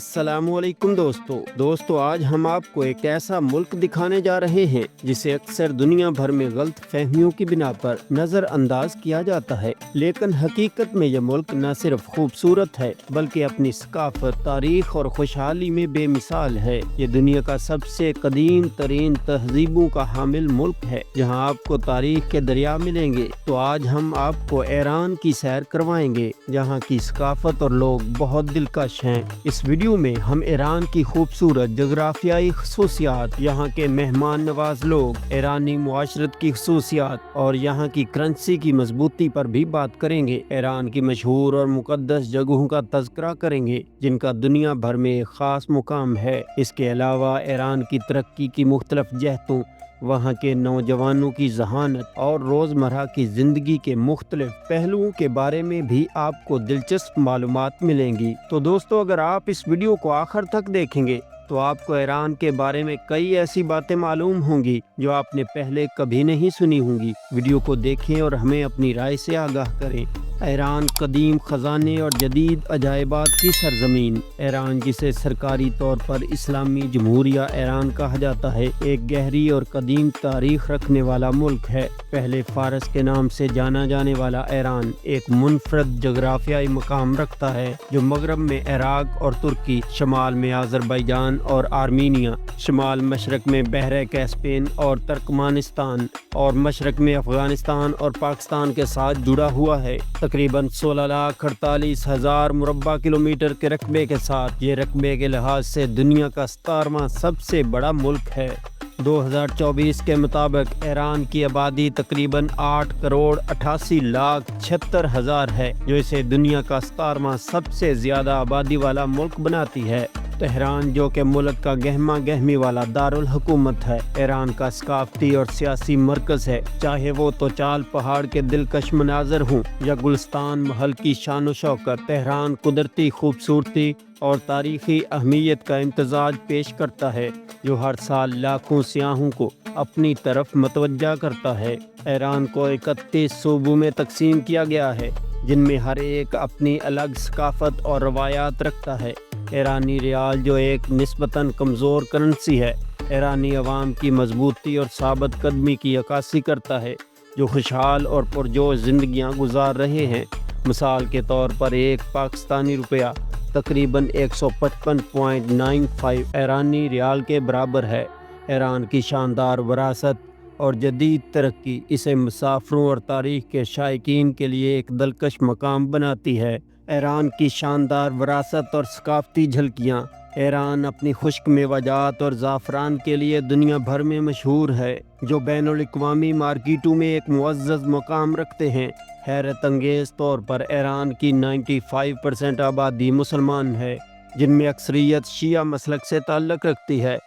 अस्सलामुअलैकुम दोस्तों आज हम आपको एक ऐसा मुल्क दिखाने जा रहे हैं जिसे अक्सर दुनिया भर में गलत फहमियों की बिना पर नज़रअंदाज किया जाता है, लेकिन हकीकत में यह मुल्क न सिर्फ खूबसूरत है बल्कि अपनी सकाफत, तारीख और खुशहाली में बेमिसाल है। ये दुनिया का सबसे कदीम तरीन तहजीबों का हामिल मुल्क है, जहाँ आपको तारीख के दरिया मिलेंगे। तो आज हम आपको ईरान की सैर करवाएंगे, जहाँ की सकाफत और लोग बहुत दिलकश हैं। इस वीडियो में हम ईरान की खूबसूरत जोग्राफियाई खसूसियात, यहाँ के मेहमान नवाज लोग, ईरानी मुआशरत की खसूसियात और यहाँ की करेंसी की मजबूती पर भी बात करेंगे। ईरान की मशहूर और मुकद्दस जगहों का तज़किरा करेंगे जिनका दुनिया भर में एक खास मुकाम है। इसके अलावा ईरान की तरक्की की मुख्तलिफ जहतों, वहाँ के नौजवानों की जहानत और रोज़मर्रा की ज़िंदगी के मुख्तलिफ पहलुओं के बारे में भी आपको दिलचस्प मालूमात मिलेंगी। तो दोस्तों, अगर आप इस वीडियो को आखिर तक देखेंगे तो आपको ईरान के बारे में कई ऐसी बातें मालूम होंगी जो आपने पहले कभी नहीं सुनी होंगी। वीडियो को देखें और हमें अपनी राय से आगाह करें। ईरान कदीम खजाने और जदीद अजायबात की सरजमीन। ईरान, जिसे सरकारी तौर पर इस्लामी जमहूरिया ईरान कहा जाता है, एक गहरी और कदीम तारीख रखने वाला मुल्क है। पहले फारस के नाम से जाना जाने वाला ईरान एक मुनफरद जोग्राफियाई मकाम रखता है जो मगरब में इराक और तुर्की, शमाल में अज़रबैजान और आर्मीनिया, शमाल मशरक में बहरे कैस्पियन और तुर्कमानिस्तान और मशरक में अफगानिस्तान और पाकिस्तान के साथ जुड़ा हुआ है। तकरीबन 16,48,000 मुरब्बा किलोमीटर के रकबे के साथ ये रकबे के लिहाज से दुनिया का 17वां सबसे बड़ा मुल्क है। 2024 के मुताबिक ईरान की आबादी तकरीबन 8,88,76,000 है, जो इसे दुनिया का 17वां सबसे ज़्यादा आबादी वाला मुल्क बनाती है। तेहरान, जो कि मुल्क का गहमा गहमी वाला दारुल हुकूमत है, ईरान का सकाफती और सियासी मरकज़ है। चाहे वो तोचाल पहाड़ के दिलकश मनाजर हों या गुलस्तान महल की शान व शौकत, तेहरान कुदरती खूबसूरती और तारीखी अहमियत का इम्तजाज पेश करता है जो हर साल लाखों सियाहों को अपनी तरफ मतवज्जा करता है। ईरान को 31 सूबों में तकसीम किया गया है, जिनमें हर एक अपनी अलग सकाफत और रवायात रखता है। ईरानी रियाल, जो एक निस्बतन कमज़ोर करेंसी है, ईरानी अवाम की मजबूती और साबित कदमी की अक्कासी करता है, जो खुशहाल और पुरजोश ज़िंदगियाँ गुजार रहे हैं। मिसाल के तौर पर एक पाकिस्तानी रुपया तकरीबन 155.95 ईरानी रियाल के बराबर है। ईरान की शानदार विरासत और जदीद तरक्की इसे मुसाफिरों और तारीख़ के शायकीन के लिए एक दिलकश मकाम बनाती है। ईरान की शानदार विरासत और सकाफती झलकियाँ। ईरान अपनी खुश्क मेवाजात और ज़ाफ़रान के लिए दुनिया भर में मशहूर है, जो बैनुल-अक़वामी मार्केटों में एक मुअज़्ज़ज़ मकाम रखते हैं। हैरत अंगेज़ तौर पर ईरान की 95% आबादी मुसलमान है, जिनमें अक्सरियत शिया मसलक से ताल्लुक़ रखती है।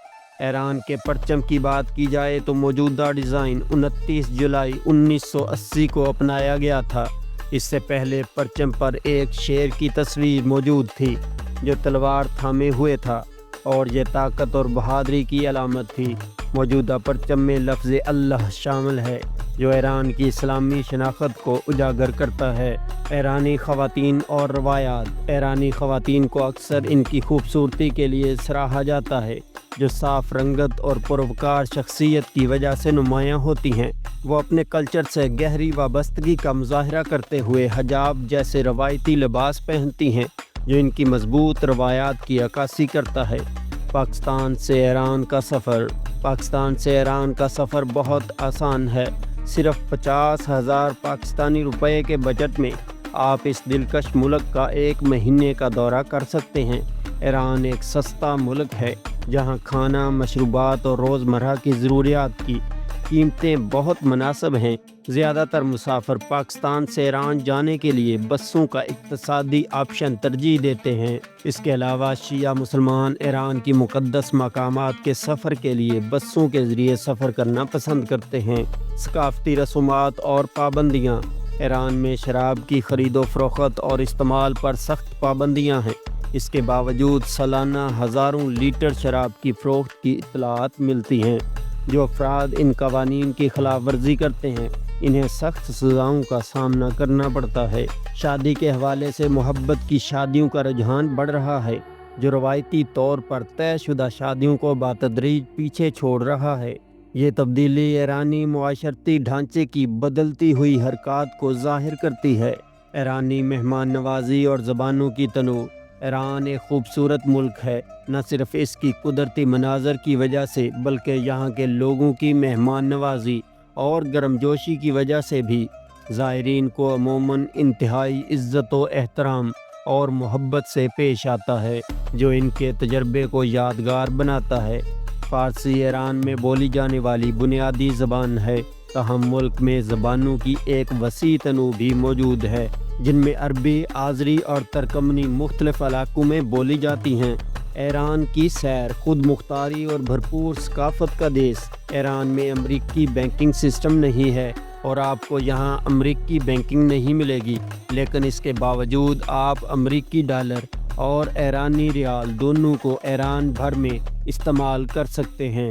ईरान के परचम की बात की जाए तो मौजूदा डिज़ाइन 29 जुलाई 1980 को अपनाया गया था। इससे पहले परचम पर एक शेर की तस्वीर मौजूद थी जो तलवार थामे हुए था, और ये ताकत और बहादुरी की अलामत थी। मौजूदा परचम में लफ्ज़ अल्लाह शामिल है, जो ईरान की इस्लामी शनाख्त को उजागर करता है। ईरानी ख़वातीन और रवायात। ईरानी ख़वातीन को अक्सर इनकी खूबसूरती के लिए सराहा जाता है, जो साफ रंगत और पुरवकार शख्सियत की वजह से नुमायाँ होती हैं। वो अपने कल्चर से गहरी वाबस्तगी का मुज़ाहरा करते हुए हिजाब जैसे रवायती लिबास पहनती हैं, जो इनकी मजबूत रवायात की अक्कासी करता है। पाकिस्तान से ईरान का सफ़र बहुत आसान है। सिर्फ 50,000 पाकिस्तानी रुपए के बजट में आप इस दिलकश मुल्क का एक महीने का दौरा कर सकते हैं। ईरान एक सस्ता मुल्क है, जहां खाना, मशरूबात और रोज़मर्रा की ज़रूरियात की कीमतें बहुत मुनासिब हैं। ज़्यादातर मुसाफिर पाकिस्तान से ईरान जाने के लिए बसों का इक़्तिसादी ऑप्शन तरजीह देते हैं। इसके अलावा शिया मुसलमान ईरान की मुक़द्दस मकामात के सफ़र के लिए बसों के ज़रिए सफ़र करना पसंद करते हैं। सकाफ़ती रसूमात और पाबंदियाँ। ایران میں شراب کی خرید و فروخت اور استعمال پر سخت پابندیاں ہیں۔ اس کے باوجود سالانہ ہزاروں لیٹر شراب کی فروخت کی اطلاعات ملتی ہیں۔ جو افراد ان قوانین کی خلاف ورزی کرتے ہیں انہیں سخت سزاؤں کا سامنا کرنا پڑتا ہے۔ شادی کے حوالے سے محبت کی شادیوں کا رجحان بڑھ رہا ہے، جو روایتی طور پر طے شدہ شادیوں کو بتدریج پیچھے چھوڑ رہا ہے۔ یہ تبدیلی ایرانی معاشرتی ڈھانچے کی بدلتی ہوئی حرکات کو ظاہر کرتی ہے۔ ایرانی مہمان نوازی اور زبانوں کی تنوع۔ ایران ایک خوبصورت ملک ہے، نہ صرف اس کی قدرتی مناظر کی وجہ سے بلکہ یہاں کے لوگوں کی مہمان نوازی اور گرمجوشی کی وجہ سے بھی۔ زائرین کو عموماً انتہائی عزت و احترام اور محبت سے پیش آتا ہے، جو ان کے تجربے کو یادگار بناتا ہے۔ فارسی ایران میں بولی جانے والی بنیادی زبان ہے، تاہم ملک میں زبانوں کی ایک وسیع تنوع بھی موجود ہے، جن میں عربی، آذری اور ترکمنی مختلف علاقوں میں بولی جاتی ہیں۔ ایران کی سیر، خود مختاری اور بھرپور ثقافت کا دیس۔ ایران میں امریکی بینکنگ سسٹم نہیں ہے اور آپ کو یہاں امریکی بینکنگ نہیں ملے گی، لیکن اس کے باوجود آپ امریکی ڈالر اور ایرانی ریال دونوں کو ایران بھر میں استعمال کر سکتے ہیں۔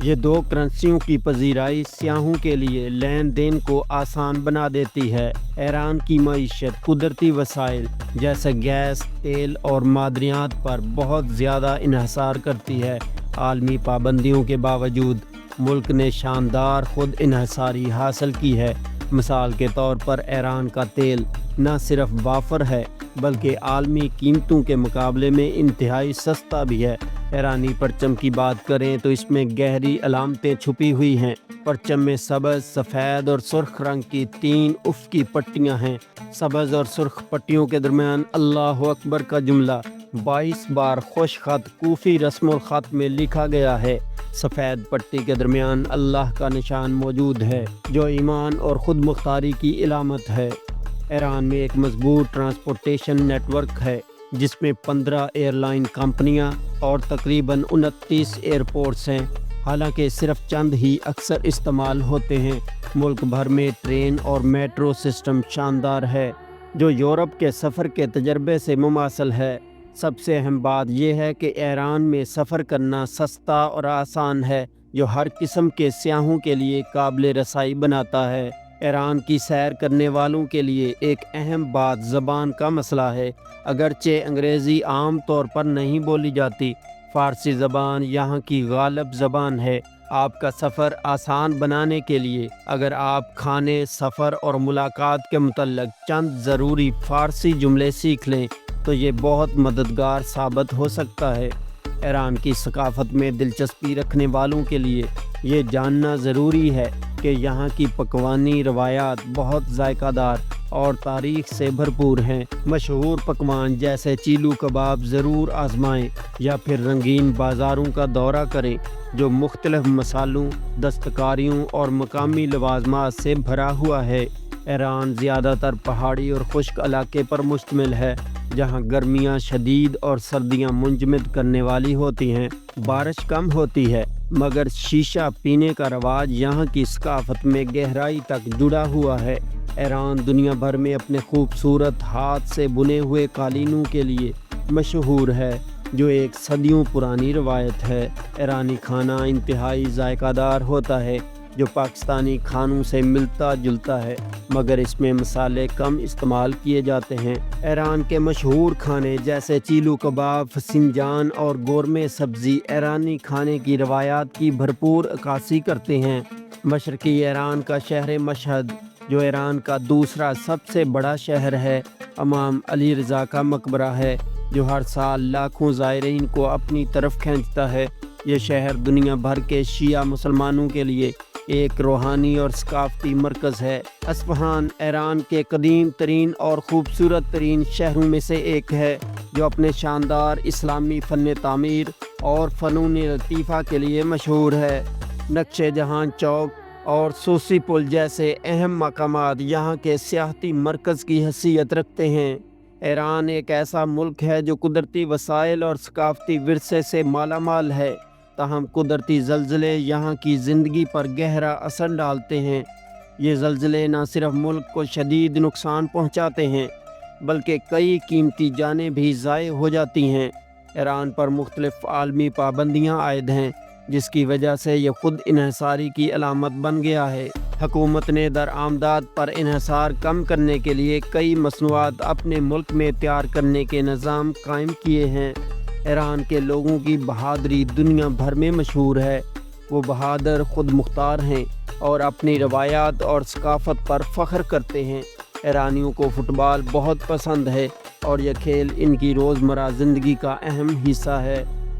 یہ دو کرنسیوں کی پذیرائی سیاحوں کے لیے لین دین کو آسان بنا دیتی ہے۔ ایران کی معیشت قدرتی وسائل جیسے گیس، تیل اور معدنیات پر بہت زیادہ انحصار کرتی ہے۔ عالمی پابندیوں کے باوجود ملک نے شاندار خود انحصاری حاصل کی ہے۔ مثال کے طور پر ایران کا تیل نہ صرف وافر ہے بلکہ عالمی قیمتوں کے مقابلے میں انتہائی سستا بھی ہے۔ ایرانی پرچم کی بات کریں تو اس میں گہری علامتیں چھپی ہوئی ہیں۔ پرچم میں سبز، سفید اور سرخ رنگ کی 3 افقی پٹیاں ہیں۔ سبز اور سرخ پٹیوں کے درمیان اللہ اکبر کا جملہ 22 بار خوش خط کوفی رسم الخط میں لکھا گیا ہے۔ سفید پٹی کے درمیان اللہ کا نشان موجود ہے، جو ایمان اور خود مختاری کی علامت ہے۔ ایران میں ایک مضبوط ٹرانسپورٹیشن نیٹ ورک ہے، جس میں 15 ایئر لائن کمپنیاں اور تقریباً 29 ایئرپورٹس ہیں، حالانکہ صرف چند ہی اکثر استعمال ہوتے ہیں۔ ملک بھر میں ٹرین اور میٹرو سسٹم شاندار ہے، جو یورپ کے سفر کے تجربے سے مماثل ہے۔ سب سے اہم بات یہ ہے کہ ایران میں سفر کرنا سستا اور آسان ہے، جو ہر قسم کے سیاحوں کے لیے قابل رسائی بناتا ہے۔ ایران کی سیر کرنے والوں کے لیے ایک اہم بات زبان کا مسئلہ ہے۔ اگرچہ انگریزی عام طور پر نہیں بولی جاتی، فارسی زبان یہاں کی غالب زبان ہے۔ آپ کا سفر آسان بنانے کے لیے اگر آپ کھانے، سفر اور ملاقات کے متعلق چند ضروری فارسی جملے سیکھ لیں تو یہ بہت مددگار ثابت ہو سکتا ہے۔ ایران کی ثقافت میں دلچسپی رکھنے والوں کے لیے یہ جاننا ضروری ہے کہ یہاں کی پکوانی روایات بہت ذائقہ دار اور تاریخ سے بھرپور ہیں۔ مشہور پکوان جیسے چیلو کباب ضرور آزمائیں یا پھر رنگین بازاروں کا دورہ کریں، جو مختلف مصالحوں، دستکاریوں اور مقامی لوازمات سے بھرا ہوا ہے۔ ایران زیادہ تر پہاڑی اور خشک علاقے پر مشتمل ہے، جہاں گرمیاں شدید اور سردیاں منجمد کرنے والی ہوتی ہیں۔ بارش کم ہوتی ہے، مگر شیشہ پینے کا رواج یہاں کی ثقافت میں گہرائی تک جڑا ہوا ہے۔ ایران دنیا بھر میں اپنے خوبصورت ہاتھ سے بنے ہوئے قالینوں کے لیے مشہور ہے، جو ایک صدیوں پرانی روایت ہے۔ ایرانی کھانا انتہائی ذائقہ دار ہوتا ہے، جو پاکستانی کھانوں سے ملتا جلتا ہے، مگر اس میں مسالے کم استعمال کیے جاتے ہیں۔ ایران کے مشہور کھانے جیسے چیلو کباب، فسنجان اور گورمے سبزی ایرانی کھانے کی روایات کی بھرپور عکاسی کرتے ہیں۔ مشرقی ایران کا شہر مشہد، جو ایران کا دوسرا سب سے بڑا شہر ہے، امام علی رضا کا مقبرہ ہے، جو ہر سال لاکھوں زائرین کو اپنی طرف کھینچتا ہے۔ یہ شہر دنیا بھر کے شیعہ مسلمانوں کے لیے ایک روحانی اور ثقافتی مرکز ہے۔ اصفہان ایران کے قدیم ترین اور خوبصورت ترین شہروں میں سے ایک ہے، جو اپنے شاندار اسلامی فن تعمیر اور فنون لطیفہ کے لیے مشہور ہے۔ نقش جہاں چوک اور سوسی پل جیسے اہم مقامات یہاں کے سیاحتی مرکز کی حیثیت رکھتے ہیں۔ ایران ایک ایسا ملک ہے جو قدرتی وسائل اور ثقافتی ورثے سے مالا مال ہے، تاہم قدرتی زلزلے یہاں کی زندگی پر گہرا اثر ڈالتے ہیں۔ ये ज़लज़ले न सिर्फ मुल्क को शदीद नुकसान पहुंचाते हैं बल्कि कई कीमती जानें भी ज़ाय हो जाती हैं। ईरान पर मुख्तलिफ़ आलमी पाबंदियाँ आयद हैं जिसकी वजह से ये खुद इन्हिसारी की अलामत बन गया है। हुकूमत ने दरआमदाद पर इन्हिसार कम करने के लिए कई मसनूआत अपने मुल्क में तैयार करने के निज़ाम कायम किए हैं। ईरान के लोगों की बहादुरी दुनिया भर में मशहूर है। वो बहादुर खुद मुख्तार हैं और अपनी रवायात और सकाफ़त पर फ़ख्र करते हैं। ईरानियों को फ़ुटबॉल बहुत पसंद है और यह खेल इनकी रोज़मर्रा ज़िंदगी का अहम हिस्सा है।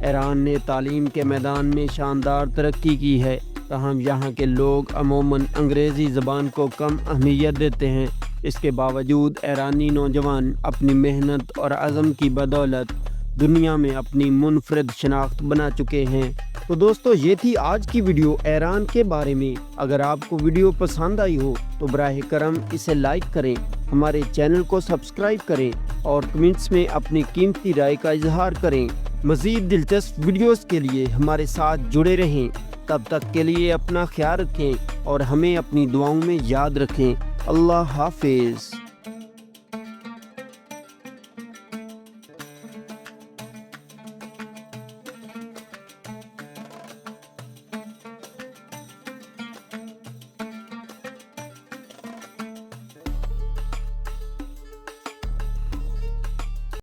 ईरान ने तालीम के मैदान में शानदार तरक्की की है, तहम यहाँ के लोग अमूमन अंग्रेज़ी ज़बान को कम अहमियत देते हैं। इसके बावजूद ईरानी नौजवान अपनी मेहनत और अज़म की बदौलत दुनिया में अपनी मुनफरिद शनाख्त बना चुके हैं। तो दोस्तों, ये थी आज की वीडियो ईरान के बारे में। अगर आपको वीडियो पसंद आई हो तो बराह करम इसे लाइक करें, हमारे चैनल को सब्सक्राइब करें और कमेंट्स में अपनी कीमती राय का इजहार करें। मज़ीद दिलचस्प वीडियोस के लिए हमारे साथ जुड़े रहें। तब तक के लिए अपना ख्याल रखें और हमें अपनी दुआओं में याद रखें। अल्लाह हाफिज़।